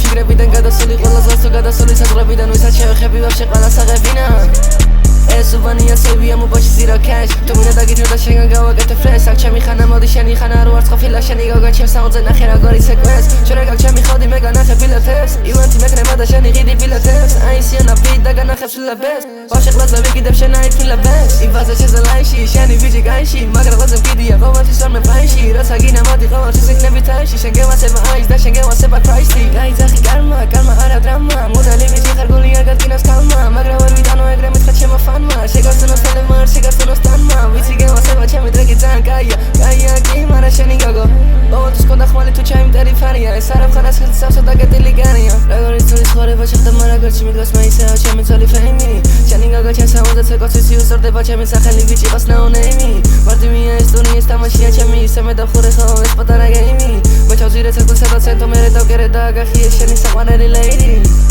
შიგრებიდან გადასული ყველას თუ გადასული საზღვრებიდან ვისაც შევეხები ვაფშე ყველას აღებინა ეს უბანია სევია მუბაში ზირო cash თუ მინდა დაგიჯო და შენგან გავაკეთე fresh აქ ჩემი ხანა მოდი შენი ხანა რო არც ყოფილა შენი გოგო ჩემ საუნდზე ნახე როგორი sequence შენ აქ ჩემი ხოდი მე განახე ფილეთებს ივანთი მეკრემა და შენი ღიდი ფილეთებს აი სიანა ბიტ და განახებს ლაბეს ვაფშე ყლაზე ვიკიდებ შენ აი ფილებებს იბაზე შეზე ლაიში შენი ბიჭი გაიში მაგრამ ყლაზე ვკიდია ყოველთვის არ მე ფაიში რაცა გინა მოდი ყოველთვის იქნები თაიში შენ გევასება აის და შენ გევასება პრაისი გაიძახი კარმა არა დრამა მოდელი ბიჭი ხარ გული არ გადგინოს კალმა მაგრამ ვერ ვიტანო ეგრე მითხრა ჩემო ფანმა შეგასწონოს თელემა არ შეგასწონოს თანმა ვიცი გევასება ჩემი ტრეკი ძალიან კაია კი მარა შენი გოგო ყოველთვის კონდა ხმალი თუ ჩემი ტერიფარია ეს არაფხანას ხელს სავსო და გეტილი განია როგორი ძვლის ხორება შეხვდა მაგრამ გორჩი მიდგას მე ისეო ჩემი ძველი ფეიმი შენი გოგო ჩემ საუნდზე ცეკოცის იუსორდება ჩემი სახელი ბიჭი ყავს no name მარტივია ეს ტურნირის თამაშია ჩემი ისე მე დავხურე ხო ეს პატარა გეიმი მე ჩავზირე ცეკვისა და ცენტო მერე დავკერე და აგახიე შენი საყვარელი lady